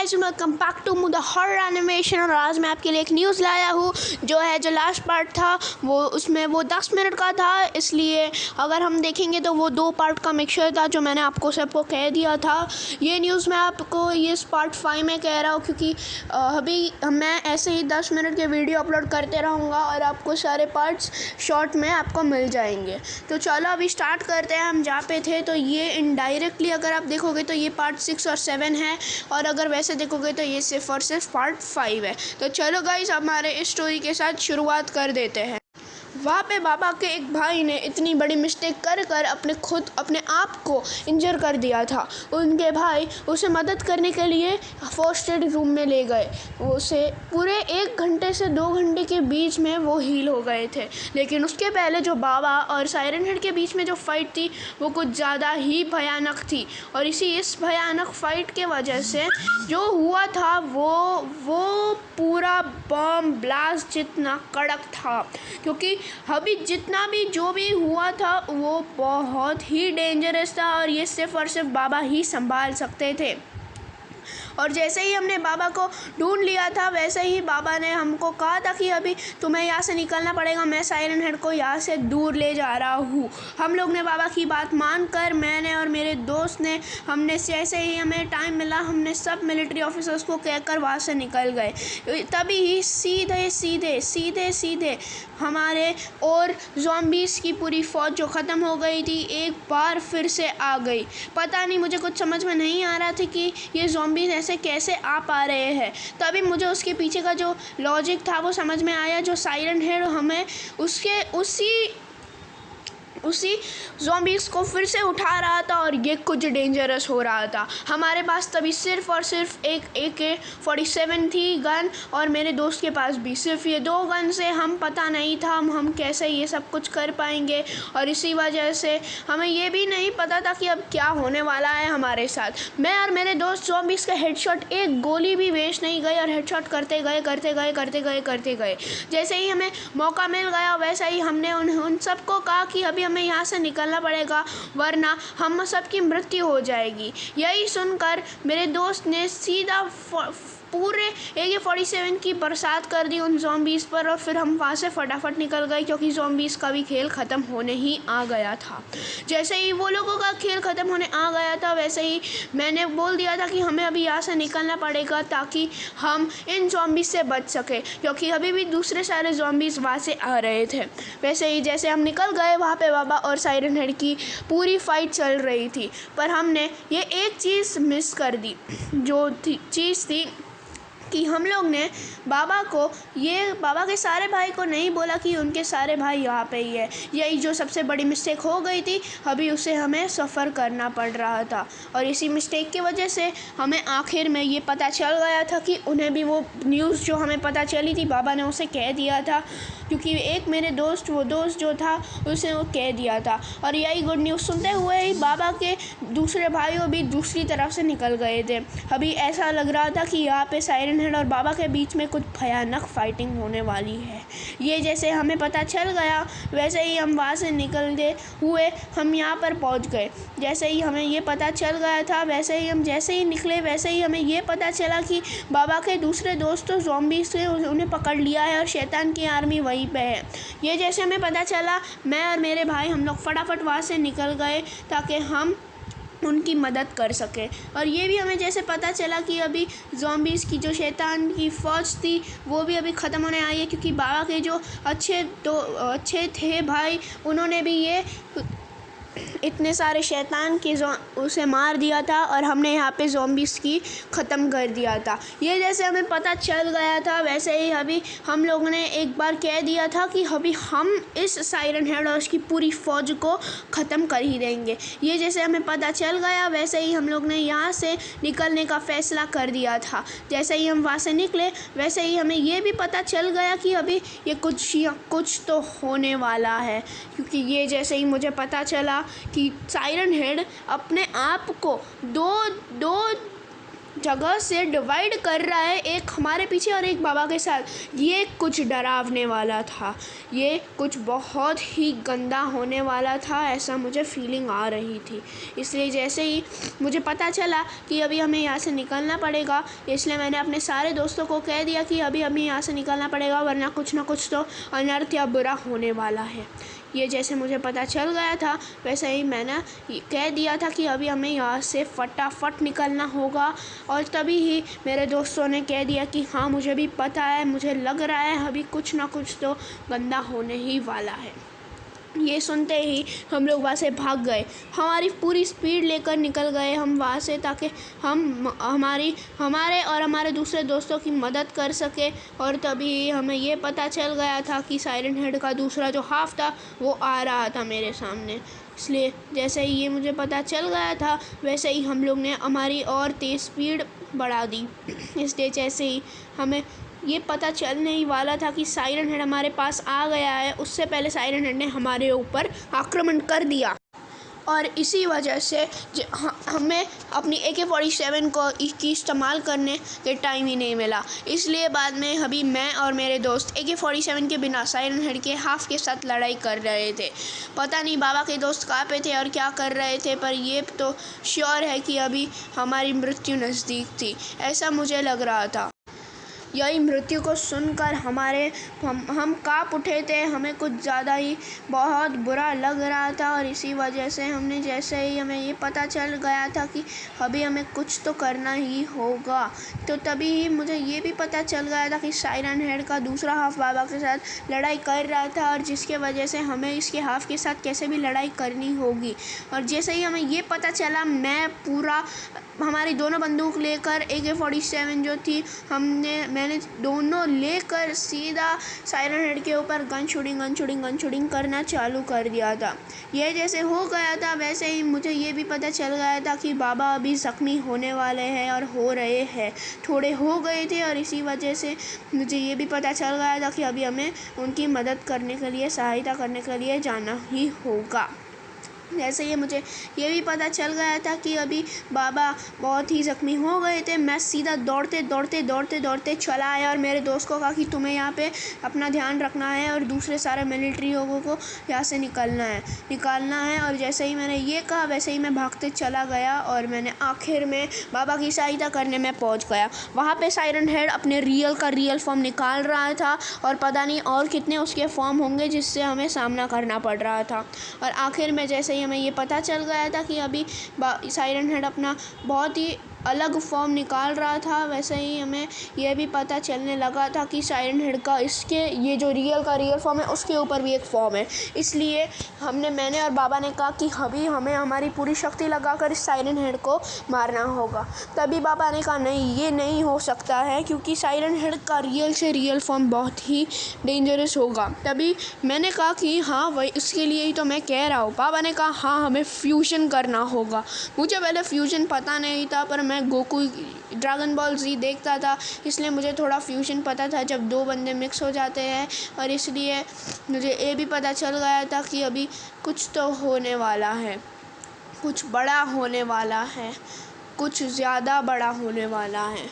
Guys, welcome back to the horror animation. और आज मैं आपके लिए एक न्यूज़ लाया हूँ जो लास्ट पार्ट था वो 10 मिनट का था, इसलिए अगर हम देखेंगे तो वो 2 पार्ट का मिक्सचर था जो मैंने आपको सबको कह दिया था। ये न्यूज़ मैं आपको ये पार्ट 5 में कह रहा हूँ क्योंकि अभी मैं ऐसे ही 10 मिनट के वीडियो अपलोड करते रहूँगा और आपको सारे पार्ट्स शॉर्ट में आपको मिल जाएंगे। तो चलो अभी स्टार्ट करते हैं। हम जहाँ पे थे तो ये इनडायरेक्टली अगर आप देखोगे तो ये पार्ट 6 और 7 है, और अगर वैसे देखोगे तो ये सिर्फ और सिर्फ पार्ट 5 है। तो चलो गाइस, हमारे इस स्टोरी के साथ शुरुआत कर देते हैं। वहाँ पे बाबा के एक भाई ने इतनी बड़ी मिस्टेक कर अपने आप को इंजर कर दिया था। उनके भाई उसे मदद करने के लिए फर्स्ट एड रूम में ले गए। उसे पूरे 1 घंटे से 2 घंटे के बीच में वो हील हो गए थे। लेकिन उसके पहले जो बाबा और सायरन हेड के बीच में जो फाइट थी वो कुछ ज़्यादा ही भयानक थी, और इस भयानक फाइट के वजह से जो हुआ था वो पूरा बम ब्लास्ट जितना कड़क था, क्योंकि अभी जितना भी जो भी हुआ था वो बहुत ही डेंजरस था और ये सिर्फ और सिर्फ बाबा ही संभाल सकते थे। और जैसे ही हमने बाबा को ढूंढ लिया था वैसे ही बाबा ने हमको कहा था कि अभी तुम्हें यहाँ से निकलना पड़ेगा, मैं सायरन हेड को यहाँ से दूर ले जा रहा हूँ। हम लोग ने बाबा की बात मानकर, मैंने और मेरे दोस्त ने, हमने जैसे ही हमें टाइम मिला हमने सब मिलिट्री ऑफिसर्स को कहकर वहाँ से निकल गए। तभी ही सीधे हमारे और ज़ॉम्बीज़ की पूरी फ़ौज जो ख़त्म हो गई थी एक बार फिर से आ गई। पता नहीं, मुझे कुछ समझ में नहीं आ रहा था कि ये ज़ॉम्बीज़ ऐसे कैसे आ पा रहे हैं। तभी मुझे उसके पीछे का जो लॉजिक था वो समझ में आया, जो सायरन हेड हमें उसी ज़ॉम्बीज़ को फिर से उठा रहा था और ये कुछ डेंजरस हो रहा था। हमारे पास तभी सिर्फ और सिर्फ एक AK-47 थी गन, और मेरे दोस्त के पास भी सिर्फ ये 2 गन से हम पता नहीं था हम कैसे ये सब कुछ कर पाएंगे। और इसी वजह से हमें ये भी नहीं पता था कि अब क्या होने वाला है हमारे साथ। मैं और मेरे दोस्त ज़ॉम्बीज़ का हेडशॉट, एक गोली भी वेस्ट नहीं गई और हेडशॉट करते गए। जैसे ही हमें मौका मिल गया वैसे ही हमने उन सबको कहा कि अभी हमें यहाँ से निकलना पड़ेगा वरना हम सबकी मृत्यु हो जाएगी। यही सुनकर मेरे दोस्त ने सीधा पूरे AK-47 की बरसात कर दी उन ज़ॉम्बीज़ पर, और फिर हम वहाँ से फटाफट निकल गए क्योंकि ज़ॉम्बीज़ का भी खेल ख़त्म होने ही आ गया था। जैसे ही वो लोगों का खेल ख़त्म होने आ गया था वैसे ही मैंने बोल दिया था कि हमें अभी यहाँ से निकलना पड़ेगा ताकि हम इन ज़ॉम्बीज़ से बच सके, क्योंकि अभी भी दूसरे सारे ज़ॉम्बीज़ वहाँ से आ रहे थे। वैसे ही जैसे हम निकल गए वहाँ पे बाबा और सायरन हेड की पूरी फाइट चल रही थी, पर हमने ये एक चीज़ मिस कर दी, जो चीज़ थी कि हम लोग ने बाबा के सारे भाई को नहीं बोला कि उनके सारे भाई यहाँ पे ही है। यही जो सबसे बड़ी मिस्टेक हो गई थी, अभी उसे हमें सफ़र करना पड़ रहा था, और इसी मिस्टेक की वजह से हमें आखिर में ये पता चल गया था कि उन्हें भी वो न्यूज़ जो हमें पता चली थी बाबा ने उसे कह दिया था, क्योंकि एक मेरे दोस्त जो था उसे वो कह दिया था। और यही गुड न्यूज़ सुनते हुए ही बाबा के दूसरे भाइयों भी दूसरी तरफ से निकल गए थे। अभी ऐसा लग रहा था कि यहाँ पे सायरन हेड और बाबा के बीच में कुछ भयानक फाइटिंग होने वाली है। ये जैसे हमें पता चल गया वैसे ही हम वहाँ से निकलते हुए हम यहाँ पर पहुँच गए। जैसे ही हमें ये पता चल गया था वैसे ही हम जैसे ही निकले वैसे ही हमें ये पता चला कि बाबा के दूसरे दोस्तों ज़ॉम्बीज़ से उन्हें पकड़ लिया है और शैतान की आर्मी वहीं पे है। ये जैसे हमें पता चला, मैं और मेरे भाई हम लोग फटाफट वहाँ से निकल गए ताकि हम उनकी मदद कर सके। और ये भी हमें जैसे पता चला कि अभी ज़ॉम्बीज़ की जो शैतान की फ़ौज थी वो भी अभी ख़त्म होने आई है, क्योंकि बाबा के जो अच्छे थे भाई उन्होंने भी ये इतने सारे शैतान की उसे मार दिया था और हमने यहाँ पे ज़ॉम्बीज़ की ख़त्म कर दिया था। ये जैसे हमें पता चल गया था वैसे ही अभी हम लोगों ने एक बार कह दिया था कि अभी हम इस सायरन हेड और उसकी पूरी फ़ौज को ख़त्म कर ही देंगे। ये जैसे हमें पता चल गया वैसे ही हम लोग ने यहाँ से निकलने का फ़ैसला कर दिया था। जैसे ही हम वहाँ से निकले वैसे ही हमें ये भी पता चल गया कि अभी ये कुछ तो होने वाला है, क्योंकि ये जैसे ही मुझे पता चला कि सायरन हेड अपने आप को जगह से डिवाइड कर रहा है, एक हमारे पीछे और एक बाबा के साथ। ये कुछ डरावने वाला था, ये कुछ बहुत ही गंदा होने वाला था, ऐसा मुझे फीलिंग आ रही थी। इसलिए जैसे ही मुझे पता चला कि अभी हमें यहाँ से निकलना पड़ेगा, इसलिए मैंने अपने सारे दोस्तों को कह दिया कि अभी हमें यहाँ से निकलना पड़ेगा, वरना कुछ ना कुछ तो अनर्थ या बुरा होने वाला है। ये जैसे मुझे पता चल गया था, वैसे ही मैंने कह दिया था कि अभी हमें यहाँ से फटाफट निकलना होगा। और तभी ही मेरे दोस्तों ने कह दिया कि हाँ, मुझे भी पता है, मुझे लग रहा है अभी कुछ ना कुछ तो गंदा होने ही वाला है। ये सुनते ही हम लोग वहाँ से भाग गए, हमारी पूरी स्पीड लेकर निकल गए हम वहाँ से, ताकि हम हमारे और हमारे दूसरे दोस्तों की मदद कर सके। और तभी हमें ये पता चल गया था कि साइरन हेड का दूसरा जो हाफ था वो आ रहा था मेरे सामने। इसलिए जैसे ही ये मुझे पता चल गया था, वैसे ही हम लोग ने हमारी और तेज़ स्पीड बढ़ा दी। इसलिए जैसे ही हमें ये पता चलने ही वाला था कि साइरन हेड हमारे पास आ गया है, उससे पहले साइरन हेड ने हमारे ऊपर आक्रमण कर दिया। और इसी वजह से हमें अपनी AK-47 की इस्तेमाल करने के टाइम ही नहीं मिला। इसलिए बाद में अभी मैं और मेरे दोस्त AK-47 के बिना साइरन हेड के हाफ के साथ लड़ाई कर रहे थे। पता नहीं बाबा के दोस्त कहाँ पे थे और क्या कर रहे थे, पर ये तो श्योर है कि अभी हमारी मृत्यु नज़दीक थी, ऐसा मुझे लग रहा था। यही मृत्यु को सुनकर हम काँप उठे थे, हमें कुछ ज़्यादा ही बहुत बुरा लग रहा था। और इसी वजह से हमने जैसे ही हमें ये पता चल गया था कि अभी हमें कुछ तो करना ही होगा, तो तभी ही मुझे ये भी पता चल गया था कि साइरन हेड का दूसरा हाफ बाबा के साथ लड़ाई कर रहा था, और जिसके वजह से हमें इसके हाफ के साथ कैसे भी लड़ाई करनी होगी। और जैसे ही हमें ये पता चला, मैं पूरा हमारी दोनों बंदूक लेकर AK-47 जो थी मैंने दोनों लेकर सीधा साइरन हेड के ऊपर गन शूटिंग करना चालू कर दिया था। ये जैसे हो गया था, वैसे ही मुझे ये भी पता चल गया था कि बाबा अभी ज़ख्मी होने वाले हैं और हो रहे हैं, थोड़े हो गए थे। और इसी वजह से मुझे ये भी पता चल गया था कि अभी हमें उनकी मदद करने के लिए, सहायता करने के लिए जाना ही होगा। जैसे ही मुझे ये भी पता चल गया था कि अभी बाबा बहुत ही ज़ख्मी हो गए थे, मैं सीधा दौड़ते चला आया और मेरे दोस्त को कहा कि तुम्हें यहाँ पे अपना ध्यान रखना है और दूसरे सारे मिलिट्री लोगों को यहाँ से निकालना है। और जैसे ही मैंने ये कहा, वैसे ही मैं भागते चला गया और मैंने आखिर में बाबा की सहायता करने में पहुँच गया। वहाँ पे साइरन हेड अपने रियल फॉर्म निकाल रहा था, और पता नहीं और कितने उसके फॉर्म होंगे जिससे हमें सामना करना पड़ रहा था। और आखिर में जैसे ही हमें ये पता चल गया था कि अभी साइरन हेड अपना बहुत ही अलग फॉर्म निकाल रहा था, वैसे ही हमें यह भी पता चलने लगा था कि साइरन हेड का ये जो रियल फॉर्म है उसके ऊपर भी एक फॉर्म है। इसलिए मैंने और बाबा ने कहा कि अभी हमें हमारी पूरी शक्ति लगाकर इस साइरन हेड को मारना होगा। तभी बाबा ने कहा नहीं, ये नहीं हो सकता है, क्योंकि साइरन हेड का रियल फॉर्म बहुत ही डेंजरस होगा। तभी मैंने कहा कि हाँ, वही इसके लिए ही तो मैं कह रहा हूँ। बाबा ने कहा हाँ, हमें फ्यूजन करना होगा। मुझे पहले फ्यूजन पता नहीं था, पर मैं गोकू ड्रैगन बॉल जी देखता था, इसलिए मुझे थोड़ा फ्यूजन पता था जब दो बंदे मिक्स हो जाते हैं। और इसलिए मुझे ये भी पता चल गया था कि अभी कुछ तो होने वाला है, कुछ बड़ा होने वाला है, कुछ ज़्यादा बड़ा होने वाला है।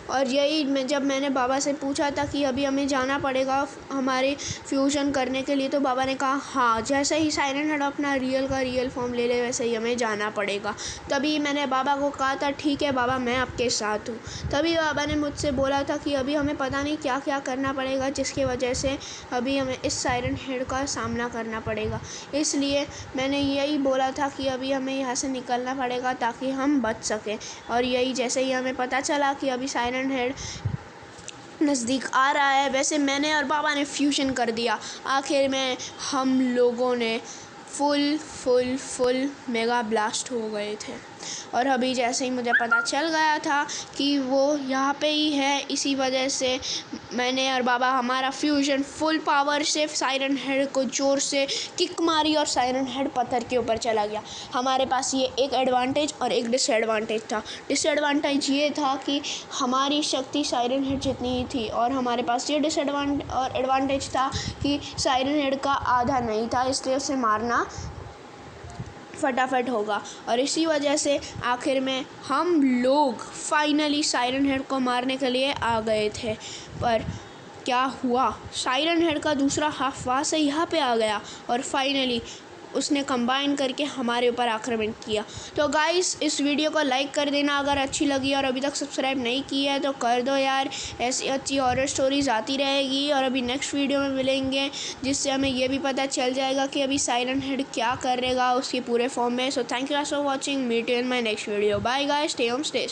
और यही जब मैंने बाबा से पूछा था कि अभी हमें जाना पड़ेगा हमारे फ्यूजन करने के लिए, तो बाबा ने कहा हाँ, जैसे ही साइरन हेड अपना रियल फॉर्म ले ले वैसे ही हमें जाना पड़ेगा। तभी मैंने बाबा को कहा था ठीक है बाबा, मैं आपके साथ हूँ। तभी बाबा ने मुझसे बोला था कि अभी हमें पता नहीं क्या क्या करना पड़ेगा, जिसकी वजह से अभी हमें इस साइरन हेड का सामना करना पड़ेगा। इसलिए मैंने यही बोला था कि अभी हमें यहाँ से निकलना पड़ेगा ताकि हम बच सकें। और यही जैसे ही हमें पता चला कि अभी साइरन हेड नज़दीक आ रहा है, वैसे मैंने और बाबा ने फ्यूजन कर दिया। आखिर में हम लोगों ने फुल मेगा ब्लास्ट हो गए थे। और अभी जैसे ही मुझे पता चल गया था कि वो यहाँ पे ही है, इसी वजह से मैंने और बाबा हमारा फ्यूजन फुल पावर से साइरन हेड को ज़ोर से किक मारी और साइरन हेड पत्थर के ऊपर चला गया। हमारे पास ये एक एडवांटेज और एक डिसएडवांटेज था। डिसएडवांटेज ये था कि हमारी शक्ति साइरन हेड जितनी ही थी, और हमारे पास ये एडवांटेज था कि साइरन हेड का आधा नहीं था, इसलिए उसे मारना फटाफट होगा। और इसी वजह से आखिर में हम लोग फाइनली साइरन हेड को मारने के लिए आ गए थे। पर क्या हुआ, साइरन हेड का दूसरा हाफ वहाँ से यहाँ पे आ गया और फाइनली उसने कंबाइन करके हमारे ऊपर आक्रमण किया। तो गाइस इस वीडियो को लाइक कर देना अगर अच्छी लगी, और अभी तक सब्सक्राइब नहीं किया है तो कर दो यार। ऐसी अच्छी हॉरर स्टोरीज आती रहेगी और अभी नेक्स्ट वीडियो में मिलेंगे, जिससे हमें ये भी पता चल जाएगा कि अभी साइरन हेड क्या करेगा उसके पूरे फॉर्म में। So thank you for watching, meet in my next video, bye guys, stay home stay.